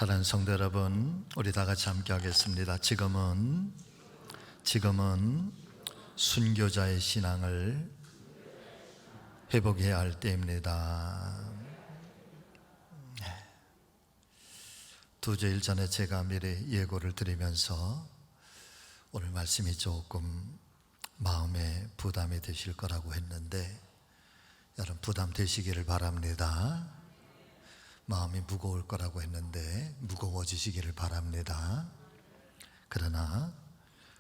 사랑하는 성도 여러분, 우리 다 같이 함께 하겠습니다. 지금은 순교자의 신앙을 회복해야 할 때입니다. 두 주일 전에 제가 미리 예고를 드리면서 오늘 말씀이 조금 마음에 부담이 되실 거라고 했는데 여러분 부담 되시기를 바랍니다. 마음이 무거울 거라고 했는데 무거워지시기를 바랍니다. 그러나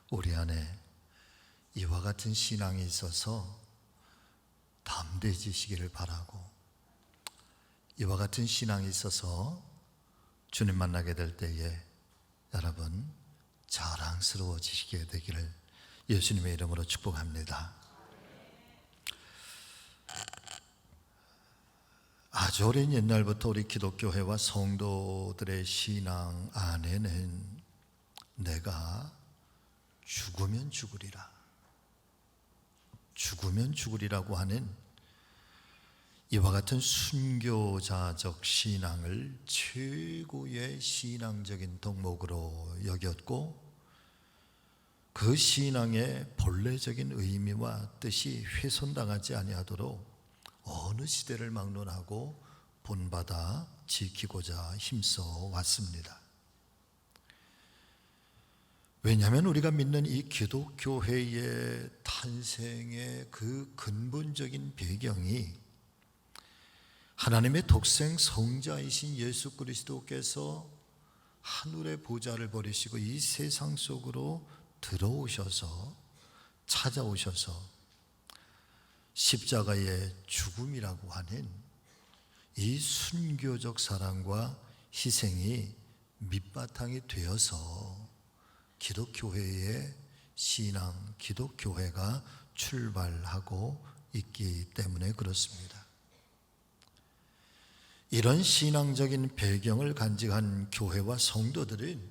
우리 안에 이와 같은 신앙이 있어서 담대해지시기를 바라고, 이와 같은 신앙이 있어서 주님 만나게 될 때에 여러분 자랑스러워지시게 되기를 예수님의 이름으로 축복합니다. 아주 오랜 옛날부터 우리 기독교회와 성도들의 신앙 안에는 내가 죽으면 죽으리라고 하는 이와 같은 순교자적 신앙을 최고의 신앙적인 덕목으로 여겼고, 그 신앙의 본래적인 의미와 뜻이 훼손당하지 아니하도록 어느 시대를 막론하고 본받아 지키고자 힘써 왔습니다. 왜냐하면 우리가 믿는 이 기독교회의 탄생의 그 근본적인 배경이 하나님의 독생 성자이신 예수 그리스도께서 하늘의 보좌를 버리시고 이 세상 속으로 들어오셔서 찾아오셔서 십자가의 죽음이라고 하는 이 순교적 사랑과 희생이 밑바탕이 되어서 기독교회의 신앙, 기독교회가 출발하고 있기 때문에 그렇습니다. 이런 신앙적인 배경을 간직한 교회와 성도들은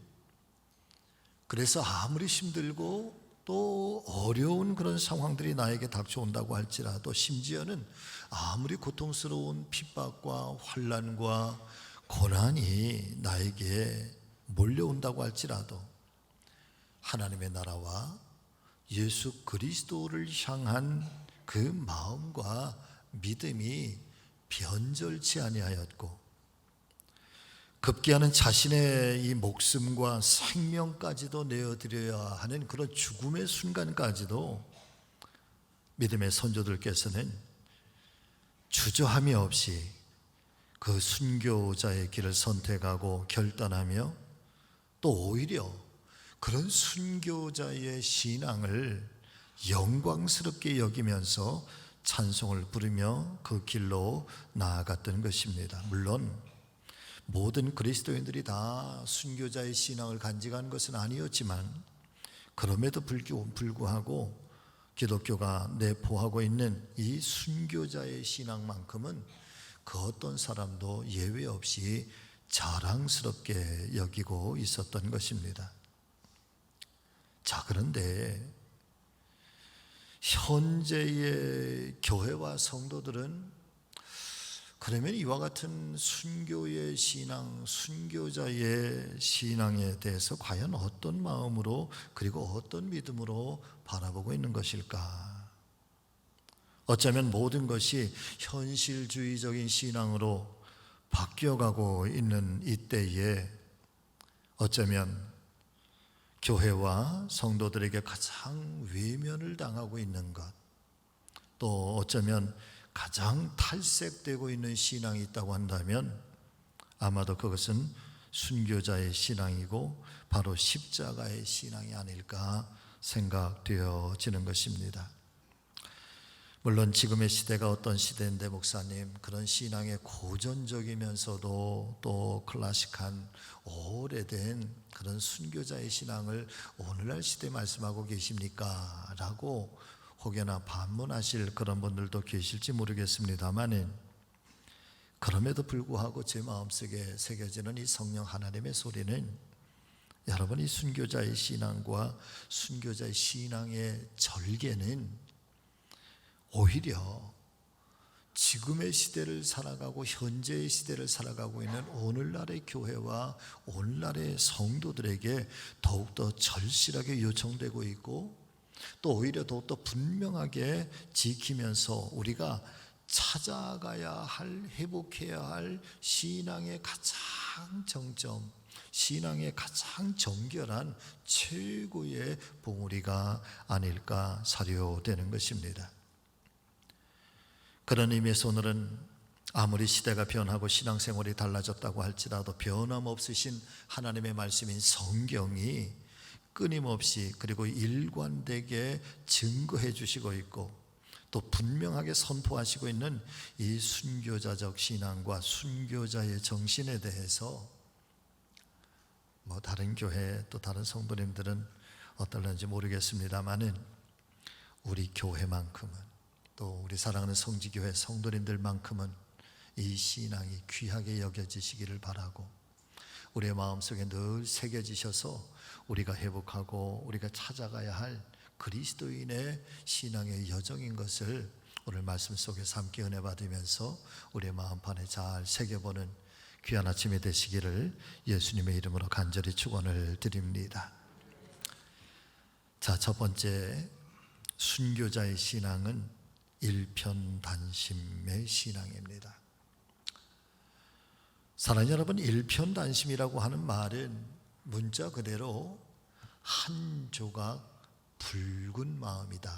그래서 아무리 힘들고 또 어려운 그런 상황들이 나에게 닥쳐온다고 할지라도, 심지어는 아무리 고통스러운 핍박과 환난과 고난이 나에게 몰려온다고 할지라도 하나님의 나라와 예수 그리스도를 향한 그 마음과 믿음이 변절치 아니하였고, 급기야는 자신의 이 목숨과 생명까지도 내어드려야 하는 그런 죽음의 순간까지도 믿음의 선조들께서는 주저함이 없이 그 순교자의 길을 선택하고 결단하며, 또 오히려 그런 순교자의 신앙을 영광스럽게 여기면서 찬송을 부르며 그 길로 나아갔던 것입니다. 물론 모든 그리스도인들이 다 순교자의 신앙을 간직한 것은 아니었지만, 그럼에도 불구하고 기독교가 내포하고 있는 이 순교자의 신앙만큼은 그 어떤 사람도 예외 없이 자랑스럽게 여기고 있었던 것입니다. 자, 그런데 현재의 교회와 성도들은 그러면 이와 같은 순교의 신앙, 순교자의 신앙에 대해서 과연 어떤 마음으로, 그리고 어떤 믿음으로 바라보고 있는 것일까? 어쩌면 모든 것이 현실주의적인 신앙으로 바뀌어가고 있는 이때에 어쩌면 교회와 성도들에게 가장 외면을 당하고 있는 것, 또 어쩌면 가장 탈색되고 있는 신앙이 있다고 한다면 아마도 그것은 순교자의 신앙이고 바로 십자가의 신앙이 아닐까 생각되어지는 것입니다. 물론 지금의 시대가 어떤 시대인데 목사님, 그런 신앙의 고전적이면서도 또 클래식한 오래된 그런 순교자의 신앙을 오늘날 시대에 말씀하고 계십니까? 라고 혹여나 반문하실 그런 분들도 계실지 모르겠습니다만, 그럼에도 불구하고 제 마음속에 새겨지는 이 성령 하나님의 소리는, 여러분 이 순교자의 신앙과 순교자의 신앙의 절개는 오히려 지금의 시대를 살아가고 현재의 시대를 살아가고 있는 오늘날의 교회와 오늘날의 성도들에게 더욱더 절실하게 요청되고 있고, 또 오히려 더욱더 분명하게 지키면서 우리가 찾아가야 할, 회복해야 할 신앙의 가장 정점, 신앙의 가장 정결한 최고의 봉우리가 아닐까 사료되는 것입니다. 그런 의미에서 오늘은 아무리 시대가 변하고 신앙생활이 달라졌다고 할지라도 변함없으신 하나님의 말씀인 성경이 끊임없이 그리고 일관되게 증거해 주시고 있고, 또 분명하게 선포하시고 있는 이 순교자적 신앙과 순교자의 정신에 대해서 다른 교회 또 다른 성도님들은 어떨는지 모르겠습니다만은 우리 교회만큼은, 또 우리 사랑하는 성지교회 성도님들만큼은 이 신앙이 귀하게 여겨지시기를 바라고, 우리의 마음속에 늘 새겨지셔서 우리가 회복하고 우리가 찾아가야 할 그리스도인의 신앙의 여정인 것을 오늘 말씀 속에서 함께 은혜 받으면서 우리의 마음판에 잘 새겨보는 귀한 아침이 되시기를 예수님의 이름으로 간절히 축원을 드립니다. 자, 첫 번째, 순교자의 신앙은 일편단심의 신앙입니다. 사랑하는 여러분, 일편단심이라고 하는 말은 문자 그대로 한 조각 붉은 마음이다,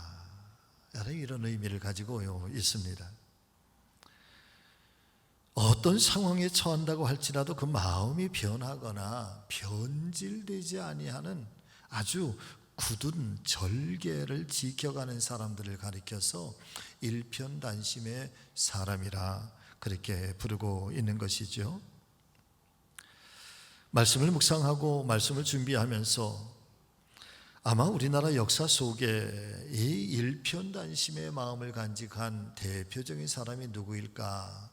이런 의미를 가지고 있습니다. 어떤 상황에 처한다고 할지라도 그 마음이 변하거나 변질되지 아니하는 아주 굳은 절개를 지켜가는 사람들을 가리켜서 일편단심의 사람이라 그렇게 부르고 있는 것이죠. 말씀을 묵상하고 말씀을 준비하면서 아마 우리나라 역사 속에 이 일편단심의 마음을 간직한 대표적인 사람이 누구일까?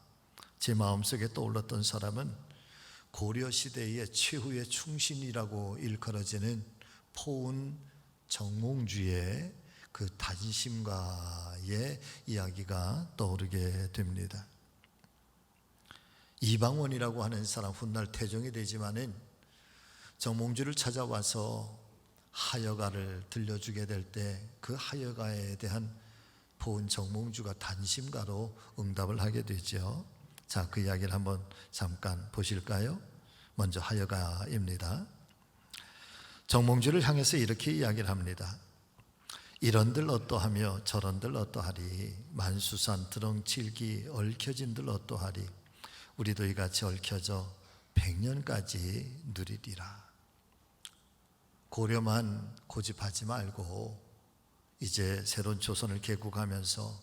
제 마음속에 떠올랐던 사람은 고려시대의 최후의 충신이라고 일컬어지는 포은 정몽주의 그 단심가의 이야기가 떠오르게 됩니다. 이방원이라고 하는 사람, 훗날 태종이 되지만은 정몽주를 찾아와서 하여가를 들려주게 될 때 그 하여가에 대한 포은 정몽주가 단심가로 응답을 하게 되죠. 자, 그 이야기를 한번 잠깐 보실까요? 먼저 하여가입니다. 정몽주를 향해서 이렇게 이야기를 합니다. 이런들 어떠하며 저런들 어떠하리, 만수산 드렁칠기 얽혀진들 어떠하리, 우리도 이같이 얽혀져 100년까지 누리리라. 고려만 고집하지 말고 이제 새로운 조선을 개국하면서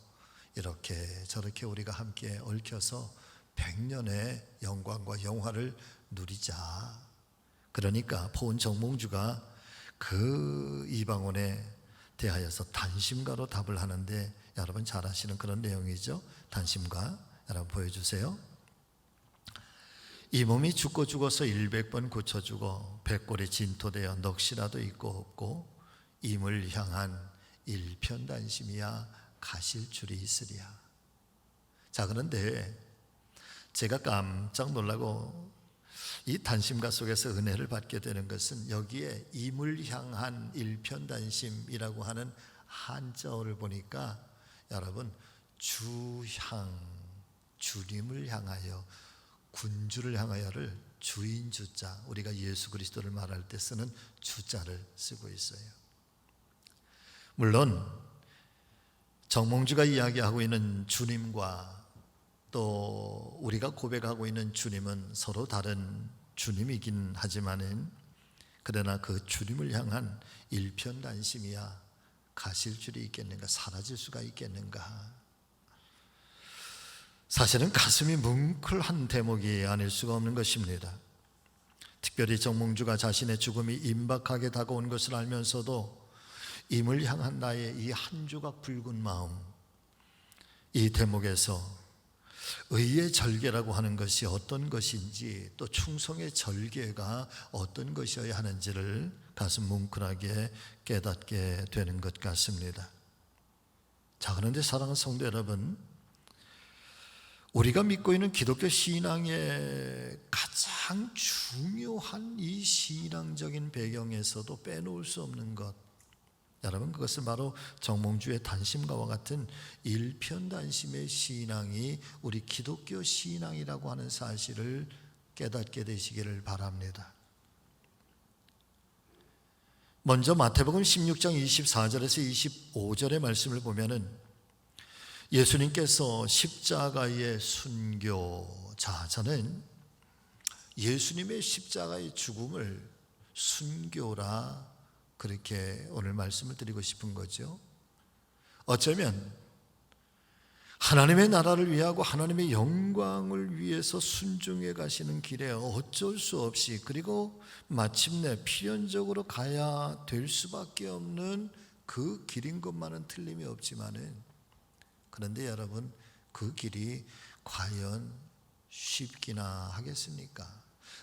이렇게 저렇게 우리가 함께 얽혀서 100년의 영광과 영화를 누리자. 그러니까 포은 정몽주가 그 이방원에 대하여서 단심가로 답을 하는데, 여러분 잘 아시는 그런 내용이죠. 단심가 여러분 보여주세요. 이 몸이 죽고 죽어서 100번 고쳐 죽어 백골에 진토되어 넋이라도 있고 없고 임을 향한 일편단심이야 가실 줄이 있으랴. 자, 그런데 제가 깜짝 놀라고 이 단심가 속에서 은혜를 받게 되는 것은 여기에 임을 향한 일편단심이라고 하는 한자어를 보니까 여러분 주향, 주님을 향하여, 군주를 향하여를 주인 주자, 우리가 예수 그리스도를 말할 때 쓰는 주자를 쓰고 있어요. 물론 정몽주가 이야기하고 있는 주님과 또 우리가 고백하고 있는 주님은 서로 다른 주님이긴 하지만은, 그러나 그 주님을 향한 일편단심이야 가실 줄이 있겠는가, 사라질 수가 있겠는가. 사실은 가슴이 뭉클한 대목이 아닐 수가 없는 것입니다. 특별히 정몽주가 자신의 죽음이 임박하게 다가온 것을 알면서도 임을 향한 나의 이 한 조각 붉은 마음, 이 대목에서 의의 절개라고 하는 것이 어떤 것인지, 또 충성의 절개가 어떤 것이어야 하는지를 가슴 뭉클하게 깨닫게 되는 것 같습니다. 자, 그런데 사랑하는 성도 여러분, 우리가 믿고 있는 기독교 신앙의 가장 중요한 이 신앙적인 배경에서도 빼놓을 수 없는 것, 여러분, 그것은 바로 정몽주의 단심가와 같은 일편단심의 신앙이 우리 기독교 신앙이라고 하는 사실을 깨닫게 되시기를 바랍니다. 먼저 마태복음 16장 24절에서 25절의 말씀을 보면은 예수님께서 십자가의 순교자, 저는 예수님의 십자가의 죽음을 순교라 그렇게 오늘 말씀을 드리고 싶은 거죠. 어쩌면 하나님의 나라를 위하고 하나님의 영광을 위해서 순종해 가시는 길에 어쩔 수 없이, 그리고 마침내 필연적으로 가야 될 수밖에 없는 그 길인 것만은 틀림이 없지만은, 그런데 여러분, 그 길이 과연 쉽기나 하겠습니까?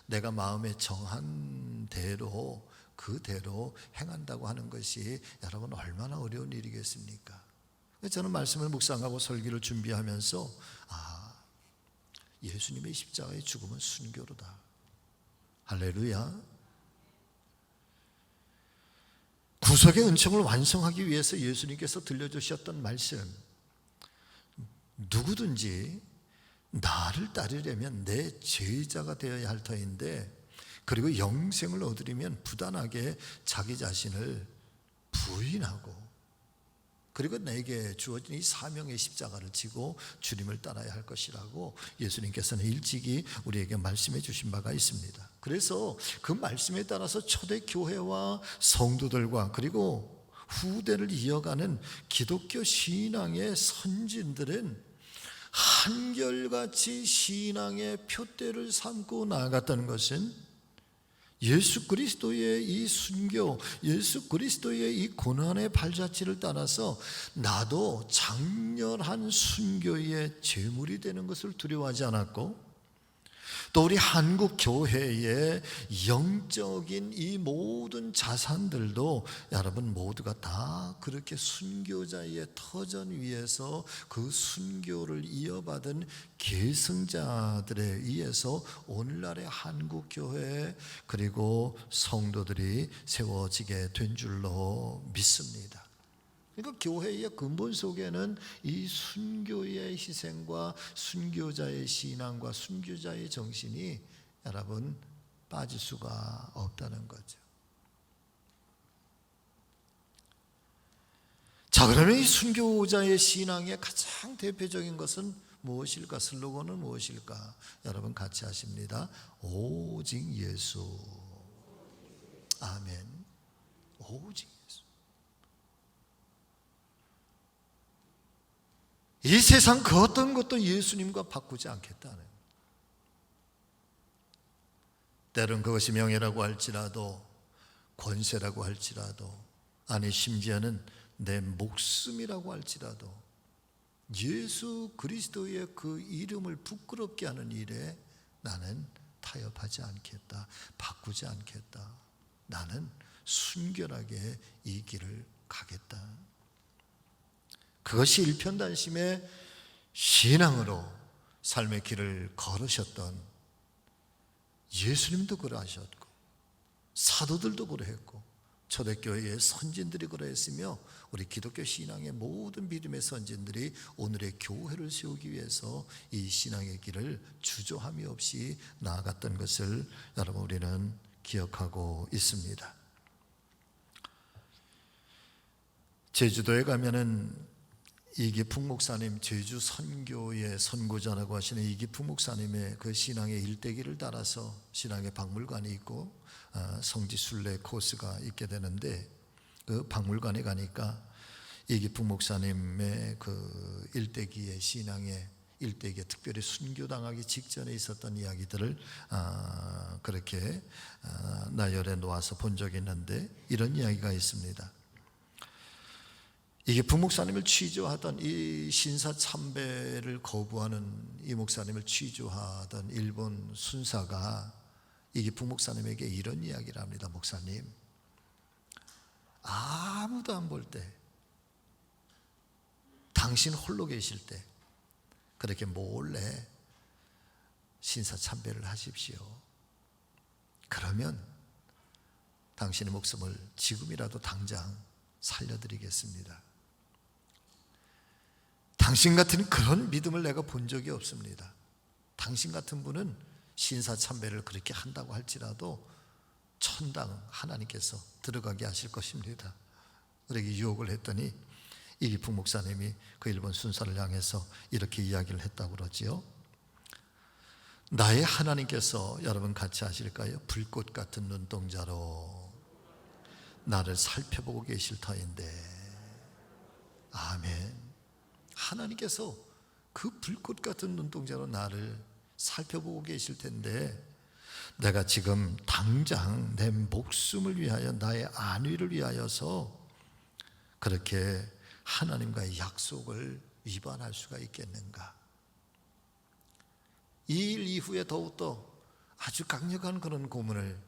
내가 마음에 정한 대로 그대로 행한다고 하는 것이 여러분 얼마나 어려운 일이겠습니까? 저는 말씀을 묵상하고 설교를 준비하면서 예수님의 십자가의 죽음은 순교로다. 할렐루야. 구속의 은총을 완성하기 위해서 예수님께서 들려주셨던 말씀, 누구든지 나를 따르려면 내 제자가 되어야 할 터인데, 그리고 영생을 얻으려면 부단하게 자기 자신을 부인하고, 그리고 내게 주어진 이 사명의 십자가를 지고 주님을 따라야 할 것이라고 예수님께서는 일찍이 우리에게 말씀해 주신 바가 있습니다. 그래서 그 말씀에 따라서 초대교회와 성도들과 그리고 후대를 이어가는 기독교 신앙의 선진들은 한결같이 신앙의 표대를 삼고 나아갔다는 것은 예수 그리스도의 이 순교, 예수 그리스도의 이 고난의 발자취를 따라서 나도 장렬한 순교의 제물이 되는 것을 두려워하지 않았고, 또 우리 한국 교회의 영적인 이 모든 자산들도 여러분 모두가 다 그렇게 순교자의 터전 위에서 그 순교를 이어받은 계승자들에 의해서 오늘날의 한국 교회 그리고 성도들이 세워지게 된 줄로 믿습니다. 그러니까 교회의 근본 속에는 이 순교의 희생과 순교자의 신앙과 순교자의 정신이 여러분 빠질 수가 없다는 거죠. 자, 그러면 이 순교자의 신앙의 가장 대표적인 것은 무엇일까? 슬로건은 무엇일까? 여러분 같이 하십니다. 오직 예수. 아멘. 오직 예수. 이 세상 그 어떤 것도 예수님과 바꾸지 않겠다는, 때론 그것이 명예라고 할지라도 권세라고 할지라도, 아니 심지어는 내 목숨이라고 할지라도 예수 그리스도의 그 이름을 부끄럽게 하는 일에 나는 타협하지 않겠다, 바꾸지 않겠다, 나는 순결하게 이 길을 가겠다. 그것이 일편단심의 신앙으로 삶의 길을 걸으셨던 예수님도 그러하셨고, 사도들도 그러했고, 초대교회의 선진들이 그러했으며, 우리 기독교 신앙의 모든 믿음의 선진들이 오늘의 교회를 세우기 위해서 이 신앙의 길을 주저함이 없이 나아갔던 것을 여러분 우리는 기억하고 있습니다. 제주도에 가면은 이기풍 목사님, 제주 선교의 선구자라고 하시는 이기풍 목사님의 그 신앙의 일대기를 따라서 신앙의 박물관이 있고 성지 순례 코스가 있게 되는데, 그 박물관에 가니까 이기풍 목사님의 그 일대기의 신앙의 일대기에 특별히 순교당하기 직전에 있었던 이야기들을 그렇게 나열해 놓아서 본 적이 있는데, 이런 이야기가 있습니다. 이게 부목사님을 취조하던, 이 신사참배를 거부하는 이 목사님을 취조하던 일본 순사가 이게 부목사님에게 이런 이야기를 합니다. 목사님, 아무도 안 볼 때, 당신 홀로 계실 때, 그렇게 몰래 신사참배를 하십시오. 그러면 당신의 목숨을 지금이라도 당장 살려드리겠습니다. 당신 같은 그런 믿음을 내가 본 적이 없습니다. 당신 같은 분은 신사참배를 그렇게 한다고 할지라도 천당 하나님께서 들어가게 하실 것입니다. 그렇게 유혹을 했더니 이기풍 목사님이 그 일본 순사를 향해서 이렇게 이야기를 했다고 그러지요. 나의 하나님께서 여러분 같이 하실까요? 불꽃 같은 눈동자로 나를 살펴보고 계실 터인데. 아멘. 하나님께서 그 불꽃 같은 눈동자로 나를 살펴보고 계실 텐데, 내가 지금 당장 내 목숨을 위하여, 나의 안위를 위하여서 그렇게 하나님과의 약속을 위반할 수가 있겠는가? 이 일 이후에 더욱더 아주 강력한 그런 고문을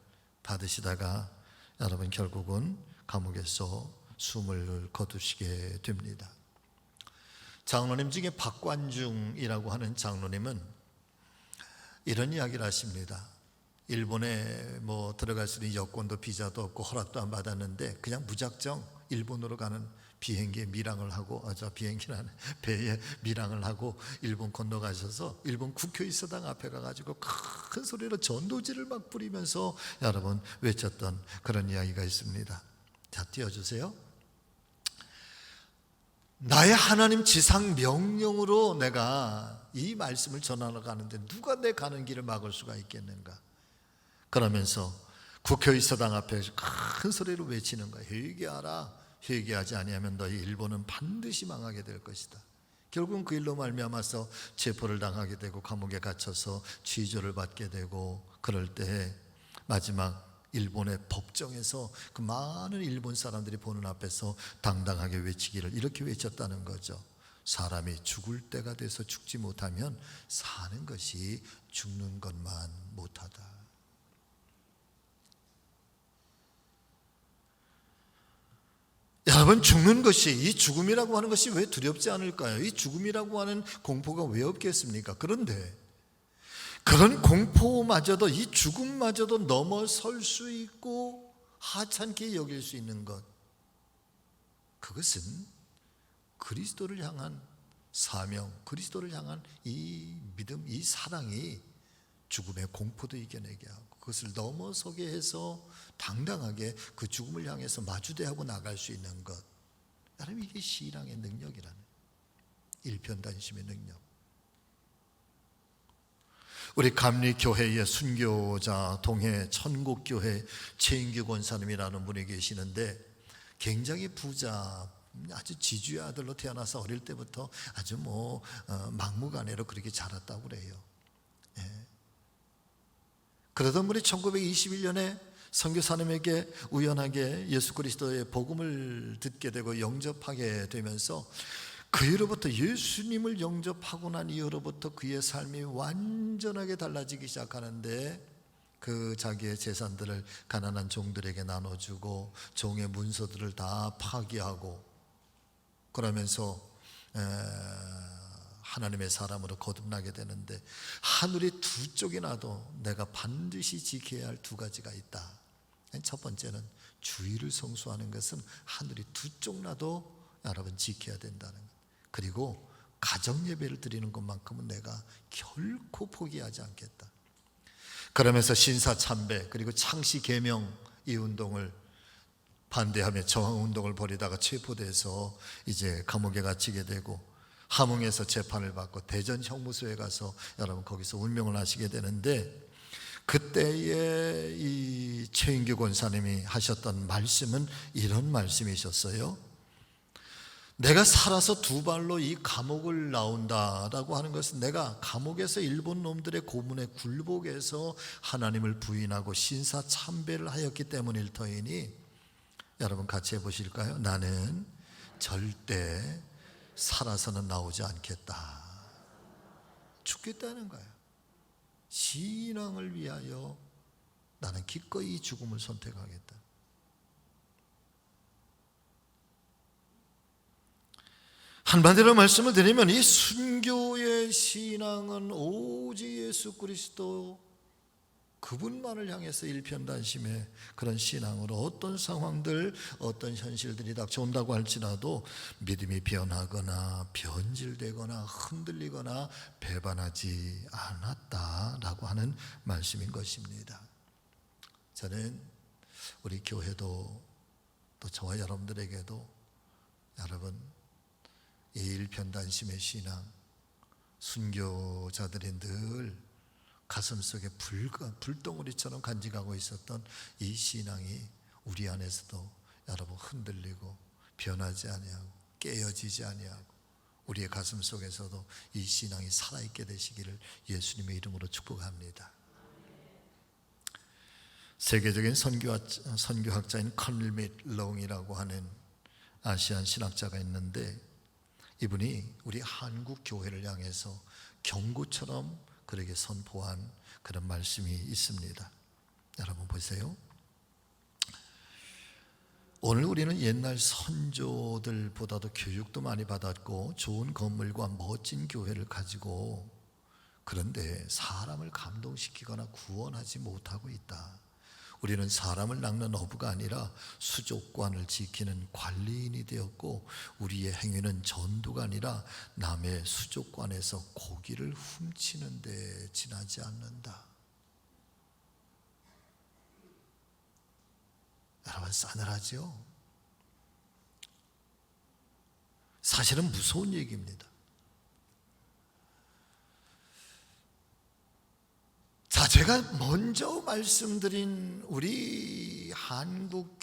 받으시다가 여러분 결국은 감옥에서 숨을 거두시게 됩니다. 장로님 중에 박관중이라고 하는 장로님은 이런 이야기를 하십니다. 일본에 들어갈 수 있는 여권도 비자도 없고 허락도 안 받았는데 그냥 무작정 일본으로 가는 비행기에 밀항을 하고, 비행기라는 배에 밀항을 하고 일본 건너가셔서 일본 국회의사당 앞에 가가지고 큰 소리로 전도지를 막 뿌리면서 여러분 외쳤던 그런 이야기가 있습니다. 자, 띄워주세요. 나의 하나님 지상 명령으로 내가 이 말씀을 전하러 가는데 누가 내 가는 길을 막을 수가 있겠는가? 그러면서 국회의사당 앞에 큰 소리로 외치는 거야. 회개하라. 회개하지 아니하면 너희 일본은 반드시 망하게 될 것이다. 결국은 그 일로 말미암아서 체포를 당하게 되고 감옥에 갇혀서 취조를 받게 되고, 그럴 때 마지막 일본의 법정에서 그 많은 일본 사람들이 보는 앞에서 당당하게 외치기를 이렇게 외쳤다는 거죠. 사람이 죽을 때가 돼서 죽지 못하면 사는 것이 죽는 것만 못하다. 여러분, 죽는 것이, 이 죽음이라고 하는 것이 왜 두렵지 않을까요? 이 죽음이라고 하는 공포가 왜 없겠습니까? 그런데 그런 공포마저도, 이 죽음마저도 넘어설 수 있고 하찮게 여길 수 있는 것, 그것은 그리스도를 향한 사명, 그리스도를 향한 이 믿음, 이 사랑이 죽음의 공포도 이겨내게 하고 그것을 넘어서게 해서 당당하게 그 죽음을 향해서 마주대하고 나갈 수 있는 것. 여러분, 이게 신앙의 능력이라는, 일편단심의 능력. 우리 감리교회의 순교자 동해 천국교회 최인규 권사님이라는 분이 계시는데, 굉장히 부자, 아주 지주의 아들로 태어나서 어릴 때부터 아주 막무가내로 그렇게 자랐다고 그래요. 예. 그러던 분이 1921년에 선교사님에게 우연하게 예수 그리스도의 복음을 듣게 되고 영접하게 되면서, 그 이후로부터 예수님을 영접하고 난 이후로부터 그의 삶이 완전하게 달라지기 시작하는데, 그 자기의 재산들을 가난한 종들에게 나눠주고 종의 문서들을 다 파기하고, 그러면서 하나님의 사람으로 거듭나게 되는데, 하늘이 두 쪽이 나도 내가 반드시 지켜야 할 두 가지가 있다. 첫 번째는 주의를 성수하는 것은 하늘이 두 쪽 나도 여러분 지켜야 된다는 것. 그리고 가정 예배를 드리는 것만큼은 내가 결코 포기하지 않겠다. 그러면서 신사참배 그리고 창시개명 이 운동을 반대하며 저항운동을 벌이다가 체포돼서 이제 감옥에 갇히게 되고, 함흥에서 재판을 받고 대전 형무소에 가서 여러분 거기서 운명을 하시게 되는데, 그때에 이 최인규 권사님이 하셨던 말씀은 이런 말씀이셨어요. 내가 살아서 두 발로 이 감옥을 나온다라고 하는 것은, 내가 감옥에서 일본 놈들의 고문에 굴복해서 하나님을 부인하고 신사참배를 하였기 때문일 터이니, 여러분 같이 해보실까요? 나는 절대 살아서는 나오지 않겠다. 죽겠다는 거예요. 신앙을 위하여 나는 기꺼이 이 죽음을 선택하겠다. 한마디로 말씀을 드리면 이 순교의 신앙은 오직 예수 그리스도 그분만을 향해서 일편단심의 그런 신앙으로 어떤 상황들, 어떤 현실들이 닥쳐온다고 할지라도 믿음이 변하거나 변질되거나 흔들리거나 배반하지 않았다라고 하는 말씀인 것입니다. 저는 우리 교회도 또 저와 여러분들에게도 여러분 이 일편단심의 신앙, 순교자들이 늘 가슴속에 불덩어리처럼 간직하고 있었던 이 신앙이 우리 안에서도 여러분 흔들리고 변하지 아니하고 깨어지지 아니하고 우리의 가슴 속에서도 이 신앙이 살아있게 되시기를 예수님의 이름으로 축복합니다. 세계적인 선교학자인 컬 밋롱이라고 하는 아시안 신학자가 있는데 이분이 우리 한국 교회를 향해서 경고처럼 그에게 선포한 그런 말씀이 있습니다. 여러분 보세요. 오늘 우리는 옛날 선조들보다도 교육도 많이 받았고 좋은 건물과 멋진 교회를 가지고 그런데 사람을 감동시키거나 구원하지 못하고 있다. 우리는 사람을 낚는 어부가 아니라 수족관을 지키는 관리인이 되었고 우리의 행위는 전도가 아니라 남의 수족관에서 고기를 훔치는 데 지나지 않는다. 여러분 싸늘하죠? 사실은 무서운 얘기입니다. 자, 제가 먼저 말씀드린 우리 한국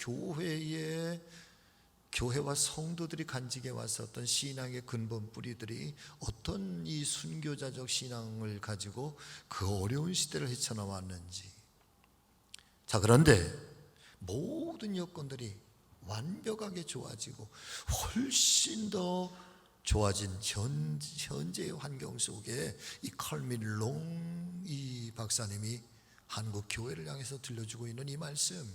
교회와 성도들이 간직해 왔었던 신앙의 근본 뿌리들이 어떤 이 순교자적 신앙을 가지고 그 어려운 시대를 헤쳐나왔는지. 자, 그런데 모든 여건들이 완벽하게 좋아지고 훨씬 더 좋아진 현재의 환경 속에 이 컬 밋롱 이 박사님이 한국 교회를 향해서 들려주고 있는 이 말씀,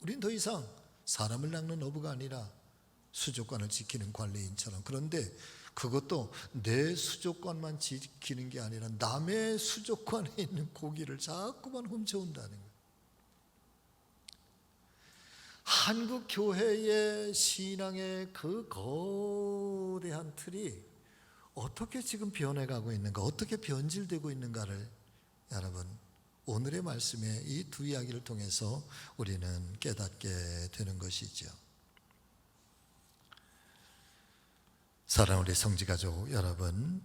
우린 더 이상 사람을 낚는 어부가 아니라 수족관을 지키는 관리인처럼, 그런데 그것도 내 수족관만 지키는 게 아니라 남의 수족관에 있는 고기를 자꾸만 훔쳐온다는 거예요. 한국 교회의 신앙의 그 거대한 틀이 어떻게 지금 변해가고 있는가, 어떻게 변질되고 있는가를 여러분 오늘의 말씀의 이 두 이야기를 통해서 우리는 깨닫게 되는 것이죠. 사랑하는 우리 성지가족 여러분,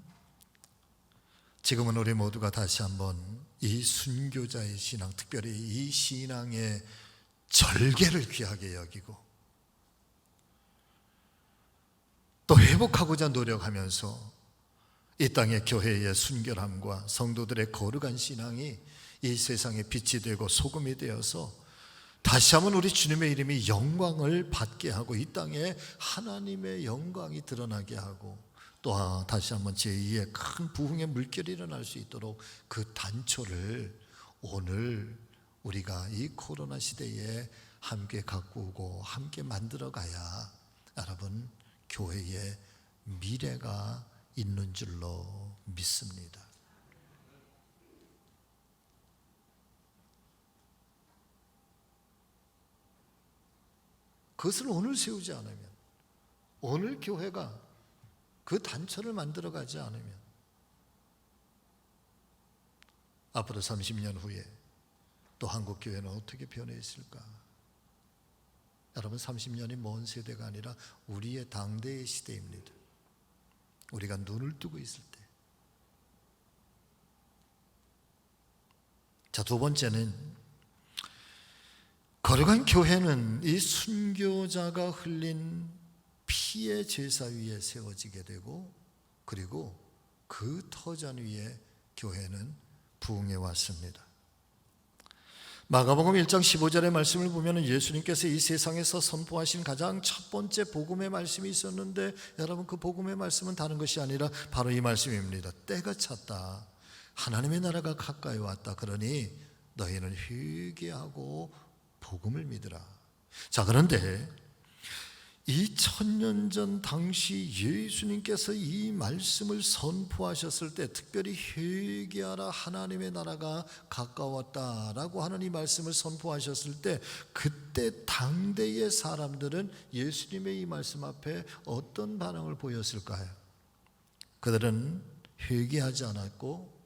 지금은 우리 모두가 다시 한번 이 순교자의 신앙, 특별히 이 신앙의 절개를 귀하게 여기고 또 회복하고자 노력하면서 이 땅의 교회의 순결함과 성도들의 거룩한 신앙이 이 세상에 빛이 되고 소금이 되어서 다시 한번 우리 주님의 이름이 영광을 받게 하고 이 땅에 하나님의 영광이 드러나게 하고 또 다시 한번 제2의 큰 부흥의 물결이 일어날 수 있도록 그 단초를 오늘 우리가 이 코로나 시대에 함께 가꾸고 함께 만들어가야 여러분 교회의 미래가 있는 줄로 믿습니다. 그것을 오늘 세우지 않으면, 오늘 교회가 그 단초를 만들어가지 않으면 앞으로 30년 후에 또 한국 교회는 어떻게 변해 있을까? 여러분 30년이 먼 세대가 아니라 우리의 당대의 시대입니다. 우리가 눈을 뜨고 있을 때. 자, 두 번째는 거룩한 교회는 이 순교자가 흘린 피의 제사 위에 세워지게 되고 그리고 그 터전 위에 교회는 부흥해 왔습니다. 마가복음 1장 15절의 말씀을 보면 예수님께서 이 세상에서 선포하신 가장 첫 번째 복음의 말씀이 있었는데 여러분 그 복음의 말씀은 다른 것이 아니라 바로 이 말씀입니다. 때가 찼다. 하나님의 나라가 가까이 왔다. 그러니 너희는 회개하고 복음을 믿으라. 자, 그런데 2000년 전 당시 예수님께서 이 말씀을 선포하셨을 때, 특별히 회개하라 하나님의 나라가 가까웠다라고 하는 이 말씀을 선포하셨을 때, 그때 당대의 사람들은 예수님의 이 말씀 앞에 어떤 반응을 보였을까요? 그들은 회개하지 않았고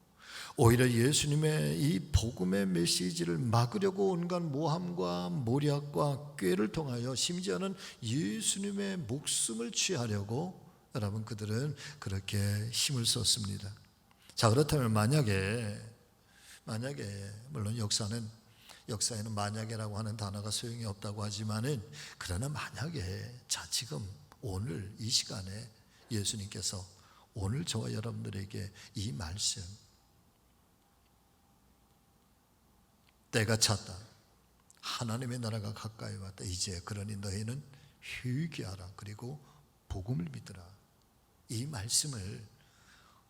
오히려 예수님의 이 복음의 메시지를 막으려고 온갖 모함과 모략과 꾀를 통하여 심지어는 예수님의 목숨을 취하려고 여러분 그들은 그렇게 힘을 썼습니다. 자, 그렇다면 만약에 물론 역사에는 만약에라고 하는 단어가 소용이 없다고 하지만은, 그러나 만약에 자 지금 오늘 이 시간에 예수님께서 오늘 저와 여러분들에게 이 말씀, 때가 찼다, 하나님의 나라가 가까이 왔다, 이제 그러니 너희는 회개하라, 그리고 복음을 믿으라, 이 말씀을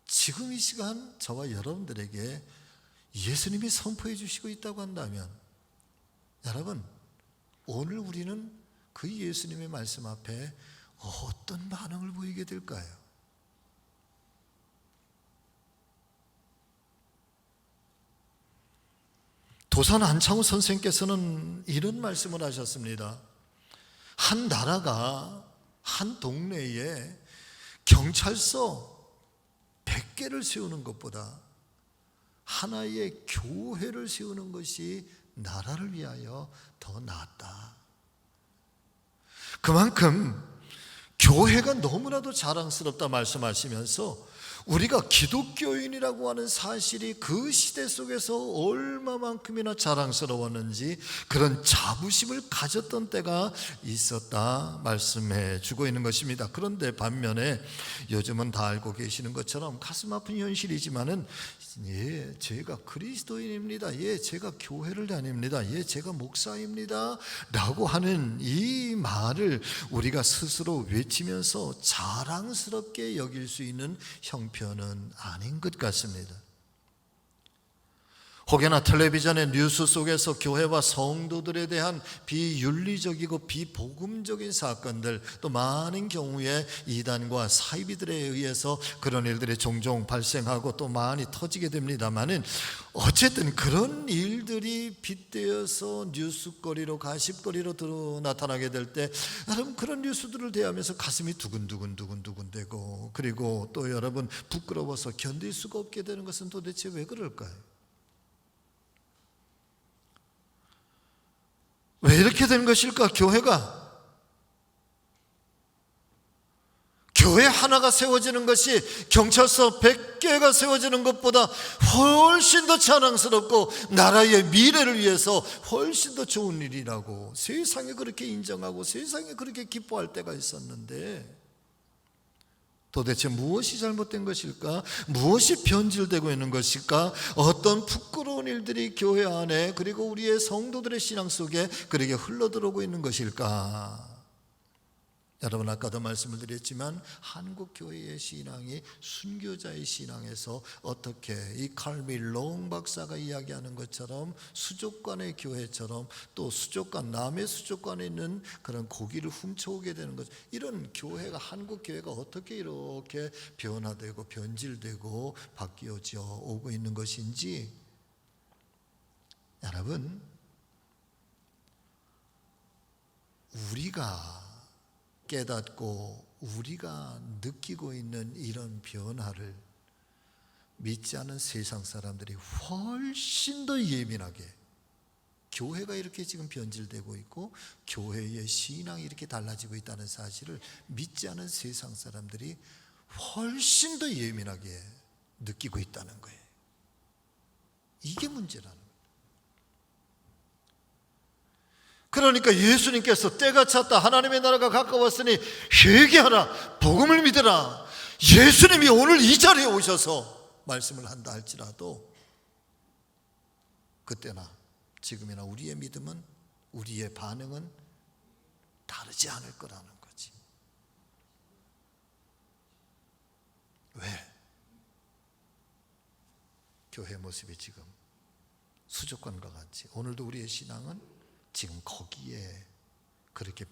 지금 이 시간 저와 여러분들에게 예수님이 선포해 주시고 있다고 한다면, 여러분 오늘 우리는 그 예수님의 말씀 앞에 어떤 반응을 보이게 될까요? 도산 안창호 선생님께서는 이런 말씀을 하셨습니다. 한 나라가 한 동네에 경찰서 100개를 세우는 것보다 하나의 교회를 세우는 것이 나라를 위하여 더 낫다. 그만큼 교회가 너무나도 자랑스럽다 말씀하시면서, 우리가 기독교인이라고 하는 사실이 그 시대 속에서 얼마만큼이나 자랑스러웠는지 그런 자부심을 가졌던 때가 있었다 말씀해 주고 있는 것입니다. 그런데 반면에 요즘은 다 알고 계시는 것처럼 가슴 아픈 현실이지만은, 예, 제가 그리스도인입니다, 예, 제가 교회를 다닙니다, 예, 제가 목사입니다 라고 하는 이 말을 우리가 스스로 외치면서 자랑스럽게 여길 수 있는 형편은 아닌 것 같습니다. 혹여나 텔레비전의 뉴스 속에서 교회와 성도들에 대한 비윤리적이고 비복음적인 사건들, 또 많은 경우에 이단과 사이비들에 의해서 그런 일들이 종종 발생하고 또 많이 터지게 됩니다만은, 어쨌든 그런 일들이 빗대어서 뉴스거리로, 가십거리로 나타나게 될 때, 여러분 그런 뉴스들을 대하면서 가슴이 두근두근 되고, 그리고 또 여러분 부끄러워서 견딜 수가 없게 되는 것은 도대체 왜 그럴까요? 왜 이렇게 된 것일까? 교회 하나가 세워지는 것이 경찰서 100개가 세워지는 것보다 훨씬 더 자랑스럽고 나라의 미래를 위해서 훨씬 더 좋은 일이라고 세상에 그렇게 인정하고 세상에 그렇게 기뻐할 때가 있었는데, 도대체 무엇이 잘못된 것일까? 무엇이 변질되고 있는 것일까? 어떤 부끄러운 일들이 교회 안에, 그리고 우리의 성도들의 신앙 속에 그렇게 흘러들어오고 있는 것일까? 여러분 아까도 말씀을 드렸지만, 한국 교회의 신앙이 순교자의 신앙에서 어떻게 이 칼밀롱 박사가 이야기하는 것처럼 수족관의 교회처럼, 또 수족관, 남의 수족관에 있는 그런 고기를 훔쳐오게 되는 것, 이런 교회가, 한국 교회가 어떻게 이렇게 변화되고 변질되고 바뀌어져 오고 있는 것인지, 여러분 우리가 깨닫고 우리가 느끼고 있는 이런 변화를 믿지 않은 세상 사람들이 훨씬 더 예민하게, 교회가 이렇게 지금 변질되고 있고 교회의 신앙이 이렇게 달라지고 있다는 사실을 믿지 않은 세상 사람들이 훨씬 더 예민하게 느끼고 있다는 거예요. 이게 문제라는 거예요. 그러니까 예수님께서 때가 찼다, 하나님의 나라가 가까웠으니 회개하라, 복음을 믿으라, 예수님이 오늘 이 자리에 오셔서 말씀을 한다 할지라도, 그때나 지금이나 우리의 믿음은, 우리의 반응은 다르지 않을 거라는 거지. 왜? 교회 모습이 지금 수족관과 같이, 오늘도 우리의 신앙은 지금 거기에 그렇게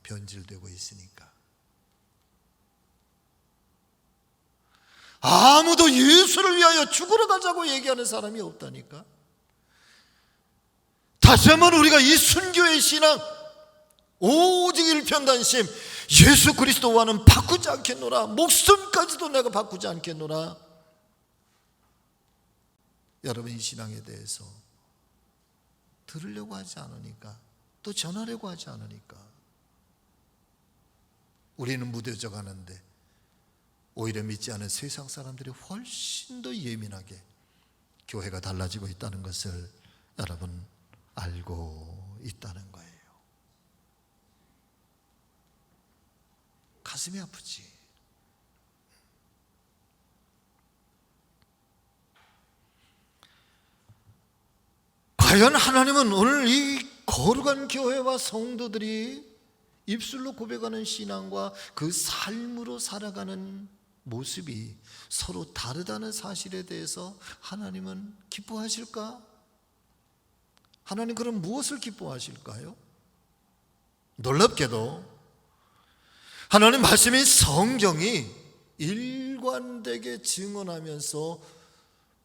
변질되고 있으니까. 아무도 예수를 위하여 죽으러 가자고 얘기하는 사람이 없다니까. 다시 한번 우리가 이 순교의 신앙, 오직 일편단심, 예수 그리스도와는 바꾸지 않겠노라, 목숨까지도 내가 바꾸지 않겠노라. 여러분, 이 신앙에 대해서 들으려고 하지 않으니까, 또 전하려고 하지 않으니까 우리는 무뎌져 가는데, 오히려 믿지 않은 세상 사람들이 훨씬 더 예민하게 교회가 달라지고 있다는 것을 여러분 알고 있다는 거예요. 가슴이 아프지. 과연 하나님은 오늘 이 거룩한 교회와 성도들이 입술로 고백하는 신앙과 그 삶으로 살아가는 모습이 서로 다르다는 사실에 대해서 하나님은 기뻐하실까? 하나님 그럼 무엇을 기뻐하실까요? 놀랍게도 하나님 말씀인 성경이 일관되게 증언하면서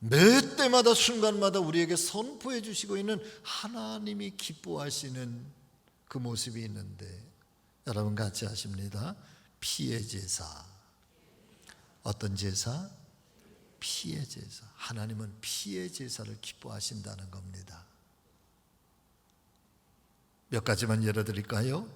매 때마다 순간마다 우리에게 선포해 주시고 있는 하나님이 기뻐하시는 그 모습이 있는데, 여러분 같이 하십니다. 피의 제사. 어떤 제사? 피의 제사. 하나님은 피의 제사를 기뻐하신다는 겁니다. 몇 가지만 예를 드릴까요?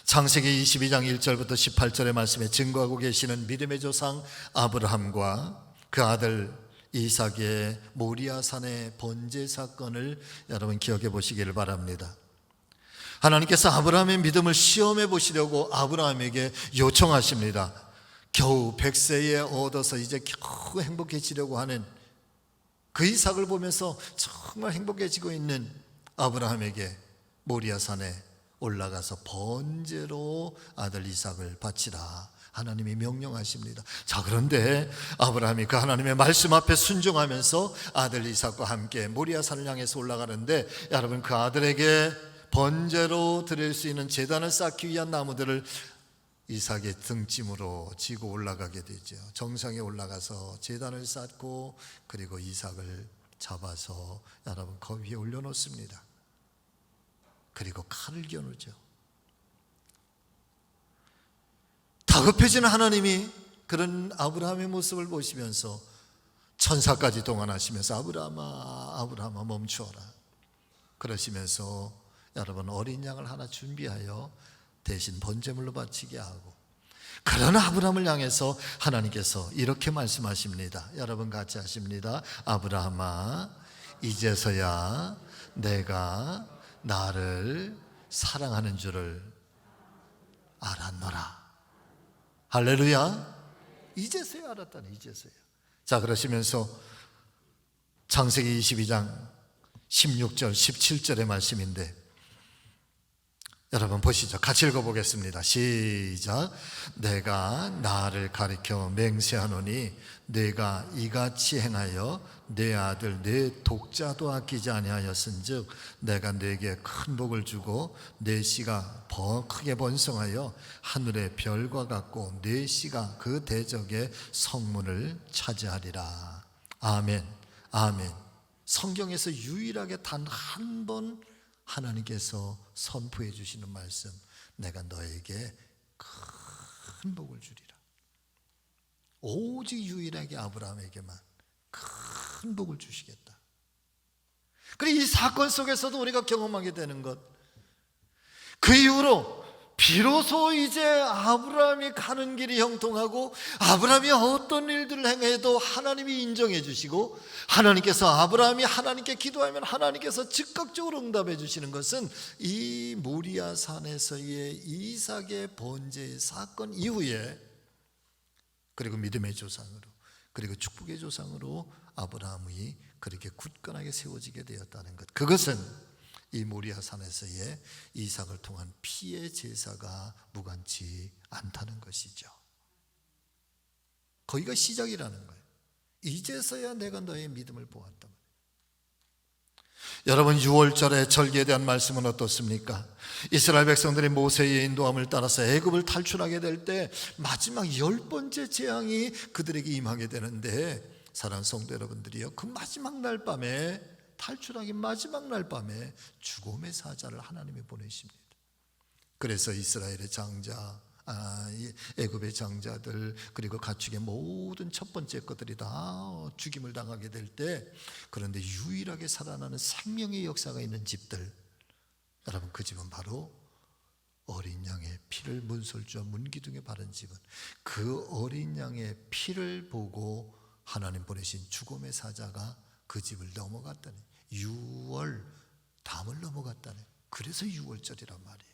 창세기 22장 1절부터 18절의 말씀에 증거하고 계시는 믿음의 조상 아브라함과 그 아들 이삭의 모리아산의 번제 사건을 여러분 기억해 보시기를 바랍니다. 하나님께서 아브라함의 믿음을 시험해 보시려고 아브라함에게 요청하십니다. 겨우 100세에 얻어서 이제 겨우 행복해지려고 하는 그 이삭을 보면서 정말 행복해지고 있는 아브라함에게 모리아산에 올라가서 번제로 아들 이삭을 바치라 하나님이 명령하십니다. 자, 그런데 아브라함이 그 하나님의 말씀 앞에 순종하면서 아들 이삭과 함께 모리아산을 향해서 올라가는데, 여러분 그 아들에게 번제로 드릴 수 있는 제단을 쌓기 위한 나무들을 이삭의 등짐으로 지고 올라가게 되죠. 정상에 올라가서 제단을 쌓고 그리고 이삭을 잡아서 여러분 그 위에 올려놓습니다. 그리고 칼을 겨누죠. 다급해지는 하나님이 그런 아브라함의 모습을 보시면서 천사까지 동원하시면서 아브라함아 아브라함아 멈추어라 그러시면서 여러분 어린 양을 하나 준비하여 대신 번제물로 바치게 하고, 그런 아브라함을 향해서 하나님께서 이렇게 말씀하십니다. 여러분 같이 하십니다. 아브라함아 이제서야 내가 나를 사랑하는 줄을 알았노라. 할렐루야. 이제서야 알았다네. 이제서야. 자, 그러시면서 창세기 22장 16절 17절의 말씀인데, 여러분 보시죠. 같이 읽어보겠습니다. 시작. 내가 나를 가리켜 맹세하노니 내가 이같이 행하여 내 아들 내 독자도 아끼지 아니하였은즉 내가 네게 큰 복을 주고 네 씨가 크게 번성하여 하늘의 별과 같고 네 씨가 그 대적의 성문을 차지하리라. 아멘. 아멘. 성경에서 유일하게 단 한 번 하나님께서 선포해 주시는 말씀, 내가 너에게 큰 복을 주리라. 오직 유일하게 아브라함에게만 큰 복을 주시겠다. 그리고 이 사건 속에서도 우리가 경험하게 되는 것, 그 이후로 비로소 이제 아브라함이 가는 길이 형통하고 아브라함이 어떤 일들을 행해도 하나님이 인정해 주시고, 하나님께서 아브라함이 하나님께 기도하면 하나님께서 즉각적으로 응답해 주시는 것은 이 모리아 산에서의 이삭의 번제 사건 이후에, 그리고 믿음의 조상으로 그리고 축복의 조상으로 아브라함이 그렇게 굳건하게 세워지게 되었다는 것, 그것은 이 모리아 산에서의 이삭을 통한 피의 제사가 무관치 않다는 것이죠. 거기가 시작이라는 거예요. 이제서야 내가 너의 믿음을 보았다. 여러분, 6월절의 절기에 대한 말씀은 어떻습니까? 이스라엘 백성들이 모세의 인도함을 따라서 애굽을 탈출하게 될 때 마지막 10번째 재앙이 그들에게 임하게 되는데, 사랑하는 성도 여러분들이요, 그 마지막 날 밤에, 탈출하기 마지막 날 밤에 죽음의 사자를 하나님이 보내십니다. 그래서 이스라엘의 장자, 애굽의 장자들, 그리고 가축의 모든 첫 번째 것들이 다 죽임을 당하게 될 때, 그런데 유일하게 살아나는 생명의 역사가 있는 집들, 여러분, 그 집은 바로 어린 양의 피를 문설주와 문기둥에 바른 집은, 그 어린 양의 피를 보고 하나님 보내신 죽음의 사자가 그 집을 넘어갔다네. 6월 담을 넘어갔다네. 그래서 6월절이란 말이에요.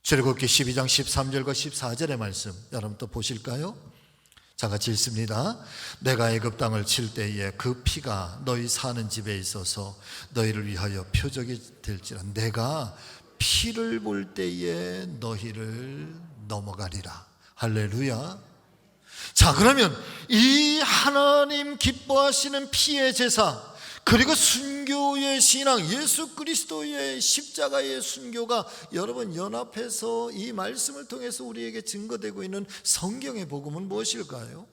출애굽기 12장 13절과 14절의 말씀 여러분 또 보실까요? 자, 같이 읽습니다. 내가 애굽 땅을 칠 때에 그 피가 너희 사는 집에 있어서 너희를 위하여 표적이 될지라. 내가 피를 볼 때에 너희를 넘어가리라. 할렐루야. 자, 그러면 이 하나님 기뻐하시는 피의 제사, 그리고 순교의 신앙, 예수 그리스도의 십자가의 순교가 여러분 연합해서 이 말씀을 통해서 우리에게 증거되고 있는 성경의 복음은 무엇일까요?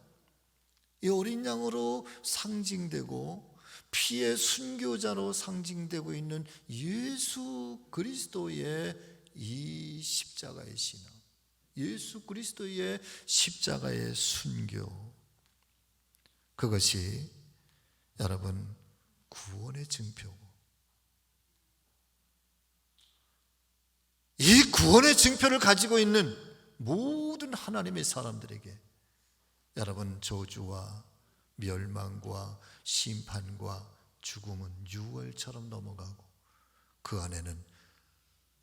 이 어린 양으로 상징되고 피의 순교자로 상징되고 있는 예수 그리스도의 이 십자가의 신앙, 예수 그리스도의 십자가의 순교, 그것이 여러분 구원의 증표고, 이 구원의 증표를 가지고 있는 모든 하나님의 사람들에게 여러분 저주와 멸망과 심판과 죽음은 6월처럼 넘어가고 그 안에는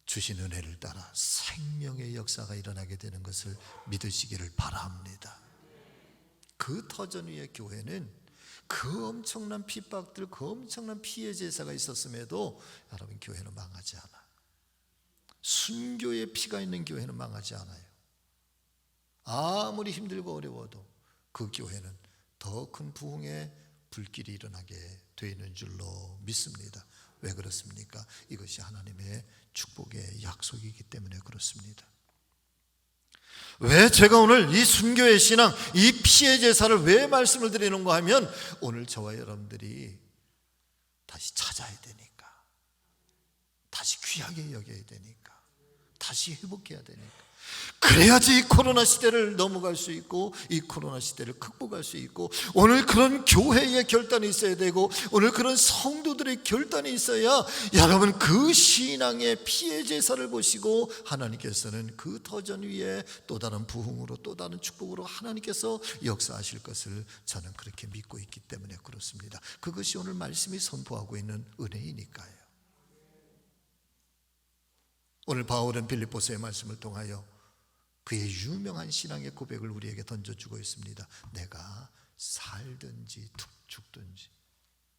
주신 은혜를 따라 생명의 역사가 일어나게 되는 것을 믿으시기를 바랍니다. 그 터전 위의 교회는 그 엄청난 핍박들, 그 엄청난 피해 제사가 있었음에도 여러분 교회는 망하지 않아. 순교의 피가 있는 교회는 망하지 않아요. 아무리 힘들고 어려워도 그 교회는 더 큰 부흥의 불길이 일어나게 되어 있는 줄로 믿습니다. 왜 그렇습니까? 이것이 하나님의 축복의 약속이기 때문에 그렇습니다. 왜 제가 오늘 이 순교의 신앙, 이 피의 제사를 왜 말씀을 드리는가 하면, 오늘 저와 여러분들이 다시 찾아야 되니까, 다시 귀하게 여겨야 되니까, 다시 회복해야 되니까, 그래야지 이 코로나 시대를 넘어갈 수 있고 이 코로나 시대를 극복할 수 있고, 오늘 그런 교회의 결단이 있어야 되고 오늘 그런 성도들의 결단이 있어야 여러분 그 신앙의 피의 제사를 보시고 하나님께서는 그 터전 위에 또 다른 부흥으로, 또 다른 축복으로 하나님께서 역사하실 것을 저는 그렇게 믿고 있기 때문에 그렇습니다. 그것이 오늘 말씀이 선포하고 있는 은혜이니까요. 오늘 바울은 빌립보서의 말씀을 통하여 그의 유명한 신앙의 고백을 우리에게 던져주고 있습니다. 내가 살든지 죽든지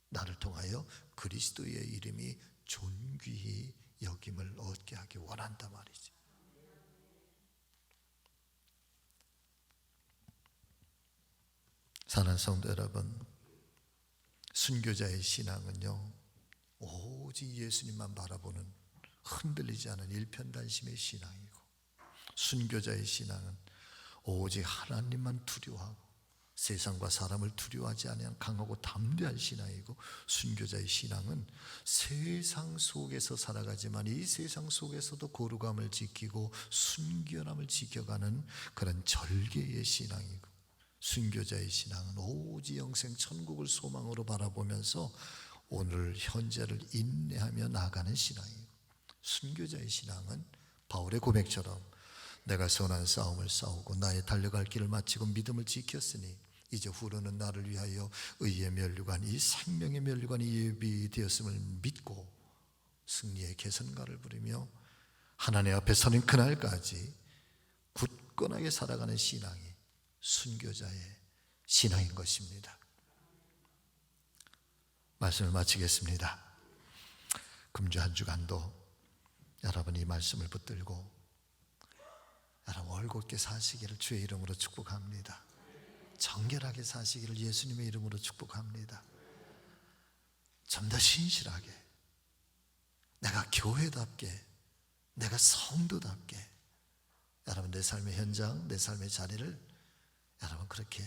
나를 통하여 그리스도의 이름이 존귀히 여김을 얻게 하기 원한단 말이지. 사랑하는 성도 여러분, 순교자의 신앙은요, 오직 예수님만 바라보는 흔들리지 않은 일편단심의 신앙이고, 순교자의 신앙은 오직 하나님만 두려워하고 세상과 사람을 두려워하지 않는 강하고 담대한 신앙이고, 순교자의 신앙은 세상 속에서 살아가지만 이 세상 속에서도 거룩함을 지키고 순결함을 지켜가는 그런 절개의 신앙이고, 순교자의 신앙은 오직 영생 천국을 소망으로 바라보면서 오늘 현재를 인내하며 나아가는 신앙이고, 순교자의 신앙은 바울의 고백처럼 내가 선한 싸움을 싸우고 나의 달려갈 길을 마치고 믿음을 지켰으니 이제 후로는 나를 위하여 의의 면류관, 이 생명의 면류관이 예비되었음을 믿고 승리의 개선가를 부리며 하나님 앞에 서는 그날까지 굳건하게 살아가는 신앙이 순교자의 신앙인 것입니다. 말씀을 마치겠습니다. 금주 한 주간도 여러분 이 말씀을 붙들고 여러분 올곧게 사시기를 주의 이름으로 축복합니다. 정결하게 사시기를 예수님의 이름으로 축복합니다. 좀 더 신실하게, 내가 교회답게, 내가 성도답게, 여러분 내 삶의 현장, 내 삶의 자리를 여러분 그렇게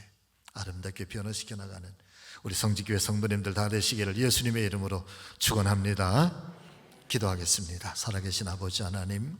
아름답게 변화시켜 나가는 우리 성지교회 성도님들 다 되시기를 예수님의 이름으로 축원합니다. 기도하겠습니다. 살아계신 아버지 하나님,